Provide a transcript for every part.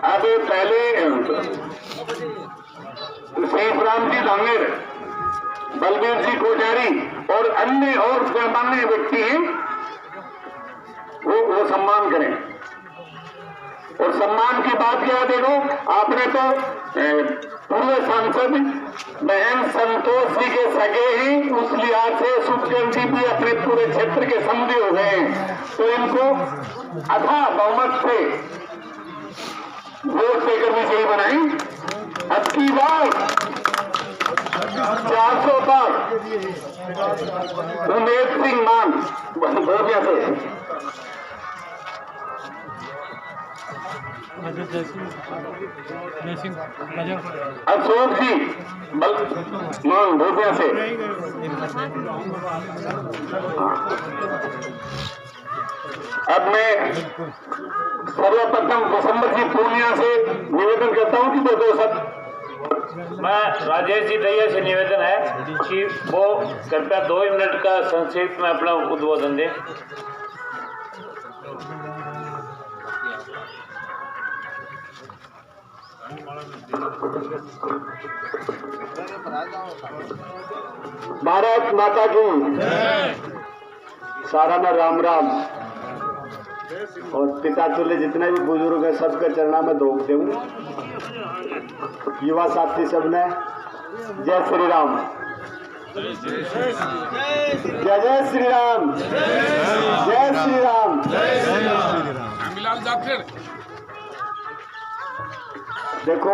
अभी पहले सेठराम जी धांगेर, बलबीर जी कोठारी और अन्य और गणमान्य व्यक्ति हैं, वो सम्मान करें। और सम्मान की बात क्या है, देखो आपने तो पूर्व सांसद बहन संतोष जी के सगे ही उस लिहाज से सुखचंद जी भी अपने पूरे क्षेत्र के समझे हो गए हैं, तो इनको अथाह बहुमत से वोट देकर विजयी बनाई। अब की बार 400 पर उमेश सिंह मान बोलिया से अशोक जी मान भोटिया से। अब मैं सर्वप्रथम दिसंबर जी पूर्णिया से निवेदन करता हूं कि दो सब मैं राजेश जी दैया से निवेदन है कि वो कृपया 2 मिनट का संक्षिप्त में अपना उद्बोधन दें। भारत माता की सारा में राम राम। और पिता तुल्य जितने भी बुजुर्ग है सबके चरणा में धोख दूं। युवा साथी सबने जय श्री राम, जय जय श्री राम, जय श्री राम। देखो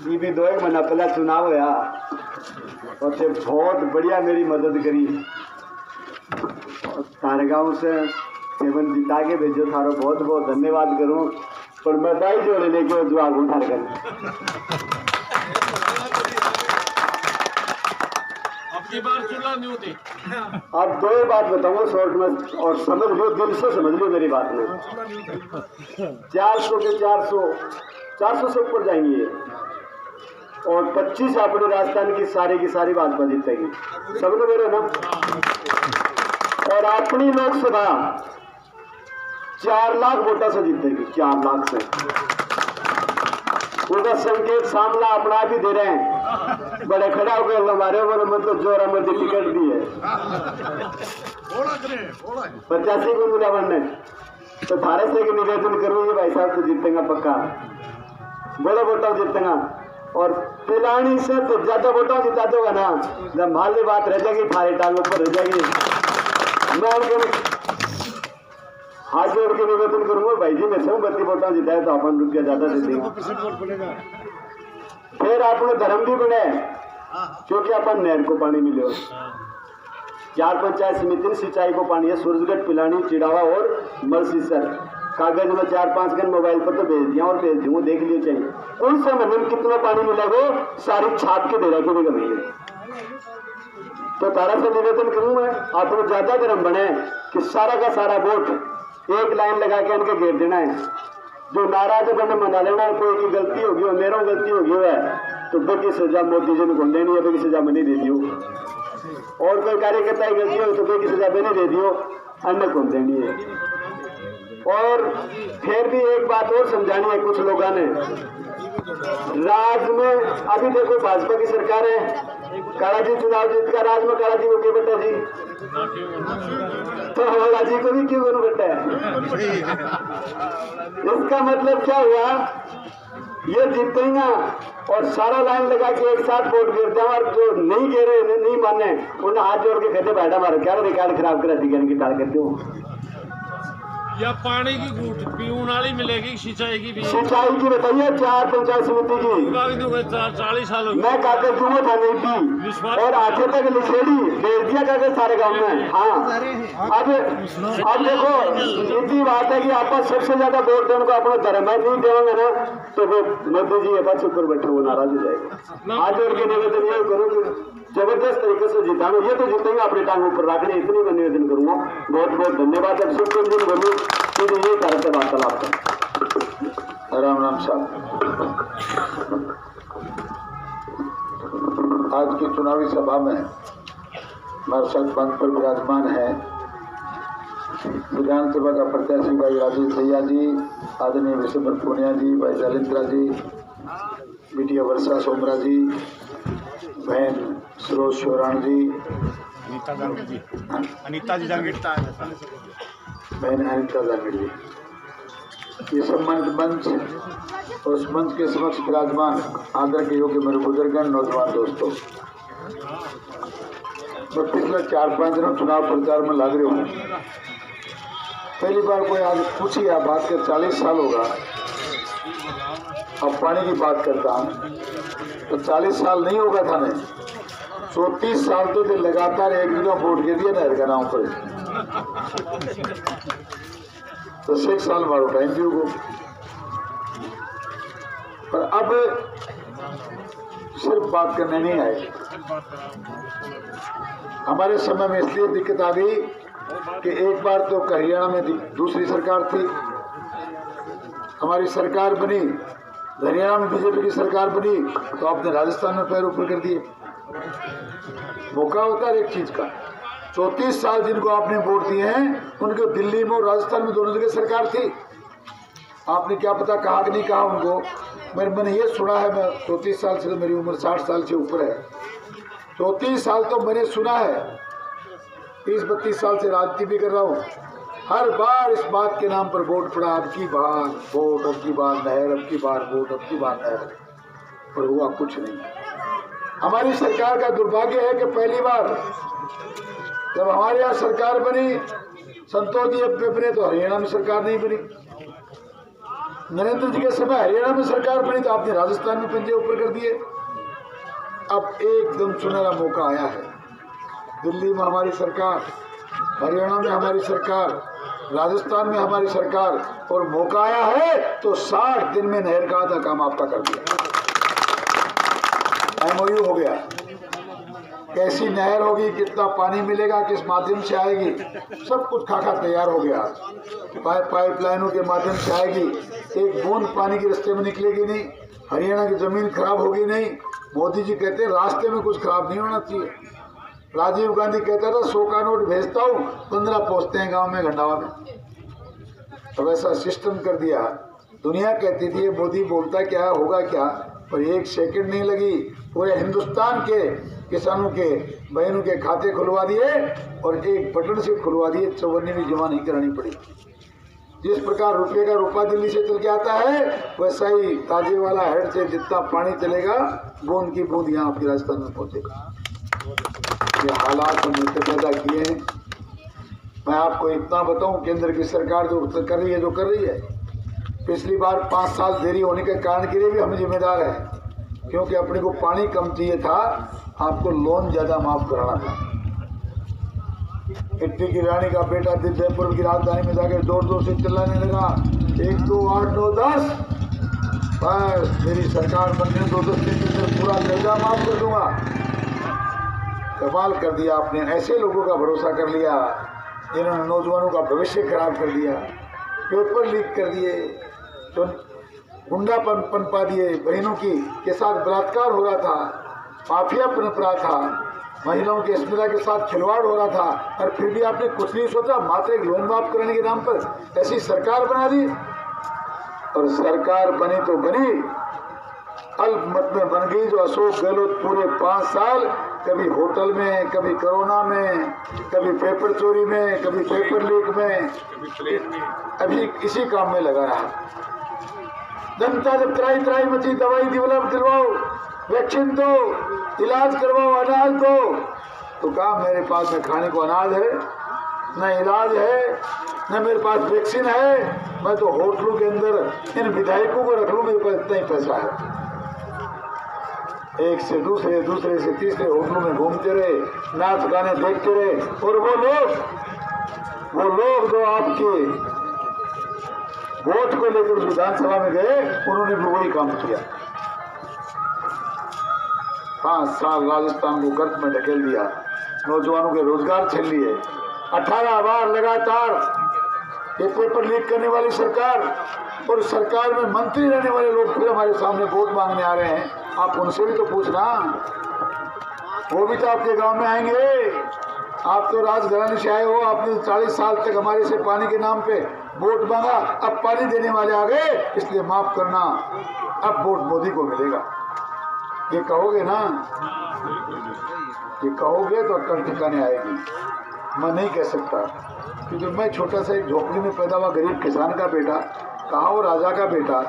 ये भी 2 महीना पहला चुनाव होया और थे बहुत बढ़िया मेरी मदद करी। तारे गांव से केवल जिता के भेजो, थारो बहुत बहुत धन्यवाद करूं। पर मैं दाई जोड़े लेके जवाब उठा कर अबकी बार चुनाव नहीं होती। अब 2 बात बताऊंगा शॉर्ट में और समझ लो, दिल से समझ लो मेरी बात में। 400 के 400 से ऊपर जाएंगे और 25 अपने राजस्थान की सारी बात पर जीतेगी, समझ मेरे ना। और अपनी लोकसभा 4 लाख वोटा से जीतेगी, 4 लाख से। उनका संकेत सामना अपना आप ही दे रहे हैं, बड़े खड़ा होकर हमारे बोले मतलब जोरा में टिकट दी है 85 को मिला बनने। तो थारे से निवेदन करूंगी भाई साहब तो जीतेगा पक्का, बड़े वोटा जीतेगा। और पिलानी से तो ज्यादा वोटा जिता दोगा ना, जब माली बात रह जाएगी थारे टांग ऊपर रह जाएगी। मैं उनके हाथ जोड़ के निवेदन करूंगा भाई जी, मैं 132 वोटा जिताए तो अपन रुपया ज्यादा दे देंगे। फिर आपने धर्म भी बने क्योंकि अपन नहर को पानी मिले। 4 पंचायत समिति सिंचाई को पानी है, सूरजगढ़, पिलानी, चिड़ावा और मलसीसर। कागज में 4-5 गन मोबाइल पर तो भेज दिया और भेज दूंगा, देख लियो चाहिए कौन सा महीने कितना पानी मिला वो सारी छाप के दे रहा कि भैया। तो तारा से निवेदन करूं मैं, आप लोग ज्यादा धर्म बने कि सारा का सारा वोट एक लाइन लगा के इनके घेर देना है। जो नाराज बने मना लेना है, कोई की गलती होगी और मेरा गलती होगी है तो बेकी सजा मोदी जी ने कौन देनी है, बेकी सजा मैंने दे दियो। और कोई कार्यकर्ता की गलती हो तो बेकी सजा मैंने दे दियो, अन्य कौन देनी है। और फिर भी एक बात और समझानी है कुछ लोगों ने, राज्य में अभी देखो भाजपा की सरकार है, कालाजी चुनाव जीत का राज में कालाजी को क्यों बेटा जी, तो कालाजी को भी क्यों बेटा है। इसका मतलब क्या हुआ, ये जीतेगा और सारा लाइन लगा के एक साथ वोट गिरते हैं और जो नहीं गिर रहे नहीं माने उन्हें हाथ जोड़ के कहते बैठा मारो क्या रिकॉर्ड खराब करा दी टाल करते हो। या पानी की घूट पीने वाली मिलेगी, सिंचाई की भी। सिंचाई की बताइए 4 पंचायत समिति की 40 साल हो गए। मैं कागज दूंगा था नहीं पी और आगे तक लिखेड़ी भेज दिया कागज सारे गांव में। हाँ अब देखो सीधी बात है कि आप सबसे ज्यादा वोट देने को अपना धर्म है, नहीं देंगे ना तो वो मोदी जी बस ऊपर बैठे वो नाराज हो जाएगा। आज और के निवेदन ये करूँ कि जबरदस्त तरीके से जिताना, ये तो जीतेंगे अपने टांग ऊपर रखने, इतनी मैं निवेदन करूंगा। बहुत बहुत धन्यवाद। अब शुक्र दिन बोलूँ सीधे ये तरह से वार्तालाप कर। राम राम साहब। आज की चुनावी सभा में हमारे साथ मंच पर विराजमान है विधानसभा का प्रत्याशी भाई राजेश भैया जी, आदरणीय विशंबर पूनिया जी, भाई दलिंद्रा जी, बिटिया वर्षा सोमरा जी, बहन सरोज शोराण जी, अनीता जी जांगीर, बहन अनीता जांगीर जी। ये सम्मानित मंच और उस मंच के समक्ष विराजमान आदर के योग्य मेरे बुजुर्गण, नौजवान दोस्तों, मैं पिछले 4-5 दिनों चुनाव प्रचार में लग रही हूँ। पहली बार कोई आज पूछी आप बात कर 40 साल होगा, अब पानी की बात करता हूँ तो 40 साल नहीं होगा था नहीं, 34 साल तो लगातार एक जगह वोट के दिया नहर का नाम पर, तो 6 साल मारो टाइम भी होगा। पर अब सिर्फ बात करने नहीं आए, हमारे समय में इसलिए दिक्कत आ गई कि एक बार तो हरियाणा में दूसरी सरकार थी, हमारी सरकार बनी, हरियाणा में बीजेपी की सरकार बनी तो आपने राजस्थान में पैर ऊपर कर दिए। मौका होता है एक चीज का, 34 साल जिनको आपने वोट दिए हैं उनके दिल्ली में और राजस्थान में दोनों जगह सरकार थी। आपने क्या पता कहा कि नहीं कहा उनको, मैंने ये सुना है, मैं 34 साल से, तो मेरी उम्र 60 साल से ऊपर है, 34 साल तो मैंने सुना है, 30-32 साल से राजनीति भी कर रहा हूँ। हर बार इस बात के नाम पर वोट पड़ा, अब की बार वोट, अब की बार नहर, अब की बार वोट, अब की बार नहर, पर हुआ कुछ नहीं। हमारी सरकार का दुर्भाग्य है कि पहली बार जब हमारे यहाँ सरकार बनी, संतोष जी अब बने तो हरियाणा में सरकार नहीं बनी, नरेंद्र जी के समय हरियाणा में सरकार बनी तो आपने राजस्थान में पंजे ऊपर कर दिए। अब एकदम सुनहरा मौका आया है, दिल्ली में हमारी सरकार, हरियाणा में हमारी सरकार, राजस्थान में हमारी सरकार, और मौका आया है तो 60 दिन में नहर का आधा काम आपका कर दिया। MOU हो गया, कैसी नहर होगी, कितना पानी मिलेगा, किस माध्यम से आएगी, सब कुछ खाका तैयार हो गया। पाइपलाइनों के माध्यम से आएगी, एक बूंद पानी के रास्ते में निकलेगी नहीं, हरियाणा की जमीन खराब होगी नहीं। मोदी जी कहते हैं रास्ते में कुछ खराब नहीं होना चाहिए। राजीव गांधी कहता था 100 का नोट भेजता हूँ, 15 पहुंचते हैं गांव में घंटावा में। तो वैसा सिस्टम कर दिया। दुनिया कहती थी मोदी बोलता क्या होगा क्या, पर एक सेकंड नहीं लगी, पूरे हिंदुस्तान के किसानों के बहनों के खाते खुलवा दिए और एक बटन से खुलवा दिए, चौवन्नी भी जमा नहीं करानी पड़ी। जिस प्रकार रुपये का रुपया दिल्ली से चल के आता है, वैसा ही ताजे वाला हेड से जितना पानी चलेगा, बूंद की बूंद यहाँ आपके राजस्थान में पहुंचेगा। ये हालात हमने पैदा किए हैं। मैं आपको इतना बताऊं, केंद्र की सरकार जो कर रही है, जो कर रही है, पिछली बार 5 साल देरी होने के कारण के लिए भी हम जिम्मेदार हैं, क्योंकि अपने को पानी कम चाहिए था, आपको लोन ज्यादा माफ कराना था। इट्टी की रानी का बेटा जयपुर की राजधानी में जाकर जोर से चिल्लाने लगा, 1, 2, 8, 9, 10, बस मेरी सरकार बनने 2-10 दिन के अंदर पूरा कर्जा माफ कर दूंगा। कमाल कर दिया आपने, ऐसे लोगों का भरोसा कर लिया जिन्होंने नौजवानों का भविष्य खराब कर दिया, पेपर लीक कर दिए, तो गुंडापन पनपा दिए, बहनों के साथ बलात्कार हो रहा था, माफिया पनप रहा था, महिलाओं के अस्मिता के साथ खिलवाड़ हो रहा था, और फिर भी आपने कुछ नहीं सोचा, मात्र एक लोन माफ करने के नाम पर ऐसी सरकार बना दी। और सरकार बनी तो बनी, अल्पमत में बन गई, जो अशोक गहलोत पूरे 5 साल कभी होटल में, कभी कोरोना में, कभी पेपर चोरी में, कभी पेपर लीक में, अभी इसी काम में लगा रहा। जनता जब त्राई मची, दवाई दिलवाओ, वैक्सीन दो, इलाज करवाओ, अनाज दो, तो कहा मेरे पास में खाने को अनाज है, न इलाज है, न मेरे पास वैक्सीन है, मैं तो होटलों के अंदर इन विधायकों को रख लूं, मेरे पास इतना ही पैसा है। एक से दूसरे, दूसरे से तीसरे होटलों में घूमते रहे, नाच गाने देखते रहे, और वो लोग जो आपके वोट को लेकर उस विधानसभा में गए, उन्होंने भी वही काम किया। 5 साल राजस्थान को गर्त में ढकेल दिया, नौजवानों के रोजगार छीन लिए, 18 बार लगातार ये पेपर लीक करने वाली सरकार, और सरकार में मंत्री रहने वाले लोग फिर हमारे सामने वोट मांगने आ रहे हैं। आप उनसे भी तो पूछना, वो भी तो आपके गांव में आएंगे। आप तो राजघराने से आए हो, आपने 40 साल तक हमारे से पानी के नाम पे वोट मांगा, अब पानी देने वाले आ गए, इसलिए माफ करना, अब वोट मोदी को मिलेगा। ये कहोगे ना, ये कहोगे तो अक्कल ठिकाने आएगी। मैं नहीं कह सकता, क्योंकि मैं छोटा सा एक झोपड़ी में पैदा हुआ गरीब किसान का बेटा, कहा वो राजा का बेटा,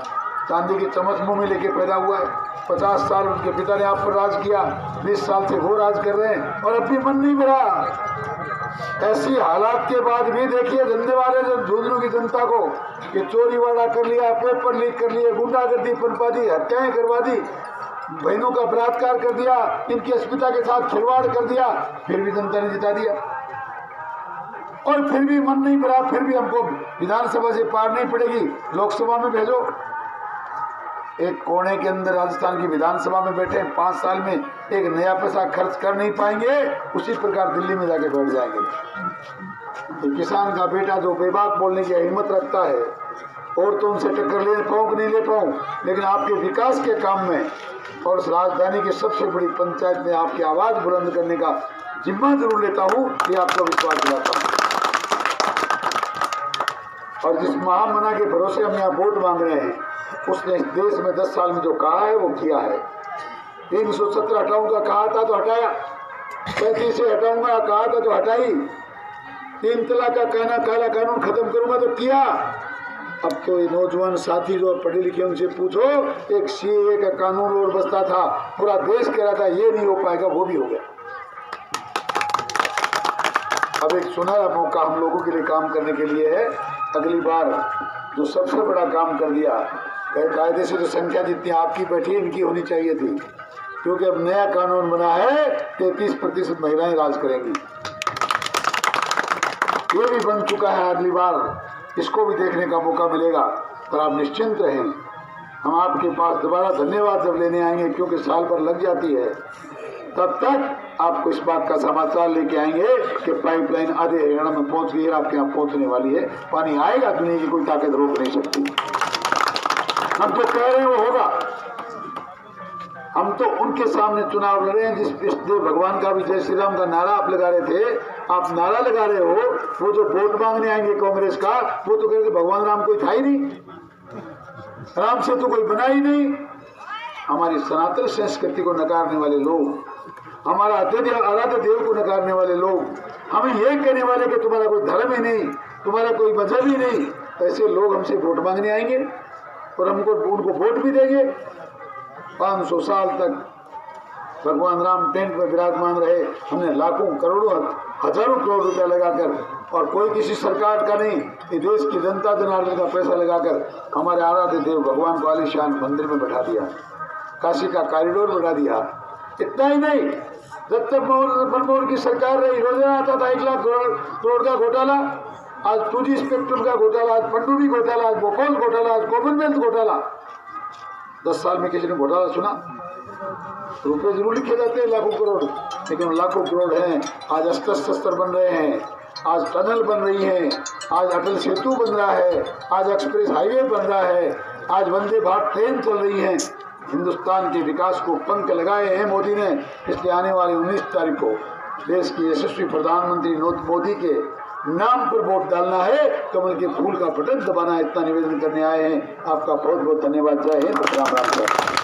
चांदी की चम्मच मुंह में लेके पैदा हुआ है। 50 साल उनके पिता ने आप पर राज किया, 20 साल से वो राज कर रहे हैं और अब भी मन नहीं भरा। ऐसी हालात के बाद भी देखिए धंधे वाले झुंझुनू की जनता को कि चोरी वाड़ा कर लिया, पेपर लीक कर लिए, गुंडागर्दी पनपा दी, हत्याएं करवा दी, बहनों का बलात्कार कर दिया, इनकी अस्मिता के साथ खिलवाड़ कर दिया, फिर भी जनता ने जिता दिया। और फिर भी मन नहीं भरा, फिर भी हमको विधानसभा से पार नहीं पड़ेगी, लोकसभा में भेजो। एक कोने के अंदर राजस्थान की विधानसभा में बैठे 5 साल में एक नया पैसा खर्च कर नहीं पाएंगे, उसी प्रकार दिल्ली में जाके बैठ जाएंगे। तो किसान का बेटा जो बेबाक बोलने की हिम्मत रखता है, और तो उनसे टक्कर ले पाऊँ कि नहीं ले पाऊँ, लेकिन आपके विकास के काम में और उस राजधानी की सबसे बड़ी पंचायत में आपकी आवाज बुलंद करने का जिम्मा जरूर लेता हूँ, ये आपको विश्वास दिलाता हूँ। और जिस महामना के भरोसे हम यहाँ वोट मांग रहे हैं, उसने इस देश में 10 साल में जो कहा है वो किया है। 317 हटाऊंगा कहा था तो हटाया, 35 से हटाऊंगा कहा था तो हटाई, 3 तलाक का काला कानून खत्म करूंगा तो किया। अब तो ये नौजवान साथी जो पढ़े लिखे उनसे पूछो, एक सीएए का कानून और बसता था, पूरा देश कह रहा था ये नहीं हो पाएगा, वो भी हो गया। अब एक सुनहरा मौका हम लोगों के लिए काम करने के लिए है। अगली बार जो सबसे बड़ा काम कर दिया, कायदे से जो संख्या जितनी आपकी बैठी इनकी होनी चाहिए थी, क्योंकि अब नया कानून बना है, 33% महिलाएं राज करेंगी। ये भी बन चुका है, अगली बार इसको भी देखने का मौका मिलेगा। पर आप निश्चिंत रहें, हम आपके पास दोबारा धन्यवाद जब लेने आएंगे, क्योंकि साल भर लग जाती है, तब तक आपको इस बात का समाचार लेके आएंगे कि पाइपलाइन आधे हरियाणा में पहुंच गई है, आपके यहाँ पहुंचने वाली है। पानी आएगा, दुनिया की कोई ताकत रोक नहीं सकती। हम तो कह रहे हैं वो होगा। हम तो उनके सामने चुनाव लड़ रहे हैं, जिस इष्टदेव भगवान का भी जय श्री राम का नारा आप लगा रहे थे, आप नारा लगा रहे हो। वो जो वोट मांगने आएंगे कांग्रेस का, वो तो कह रहे थे भगवान राम कोई था ही नहीं, राम से तो कोई बना ही नहीं। हमारी सनातन संस्कृति को नकारने वाले लोग, हमारा आराध्य देव को नकारने वाले लोग, हमें ये कहने वाले कि तुम्हारा कोई धर्म ही नहीं, तुम्हारा कोई मजहब ही नहीं, ऐसे लोग हमसे वोट मांगने आएंगे और हमको उनको वोट भी देंगे। 500 साल तक भगवान राम टेंट में विराजमान रहे, हमने लाखों करोड़ों हजारों करोड़ रुपया लगाकर, और कोई किसी सरकार का नहीं, ये देश की जनता जनार्दन का पैसा लगाकर हमारे आराध्य देव भगवान को आलीशान मंदिर में बैठा दिया, काशी का कॉरिडोर बढ़ा दिया। इतना ही नहीं, जब तक मनमोहन की सरकार रही, योजना आता था 1 लाख करोड़ का घोटाला, आज 2G स्पेक्ट्रम का घोटाला, आज पनडुब्बी घोटाला, आज भोपाल घोटाला, आज कॉमनवेल्थ घोटाला। 10 साल में किसी ने घोटाला सुना? रुपए जरूर लिखे जाते हैं लाखों करोड़, लेकिन लाखों करोड़ हैं। आज अस्त्र शस्त्र बन रहे हैं, आज टनल बन रही है, आज अटल सेतु बन रहा है, आज एक्सप्रेस हाईवे बन रहा है, आज वंदे भारत ट्रेन चल रही है। हिंदुस्तान के विकास को पंख लगाए हैं मोदी ने। इसलिए आने वाली 19 तारीख को देश के यशस्वी प्रधानमंत्री मोदी के नाम पर वोट डालना है, कमल के फूल का बटन दबाना है। इतना निवेदन करने आए हैं। आपका बहुत बहुत धन्यवाद। जय हिंद, राम राम।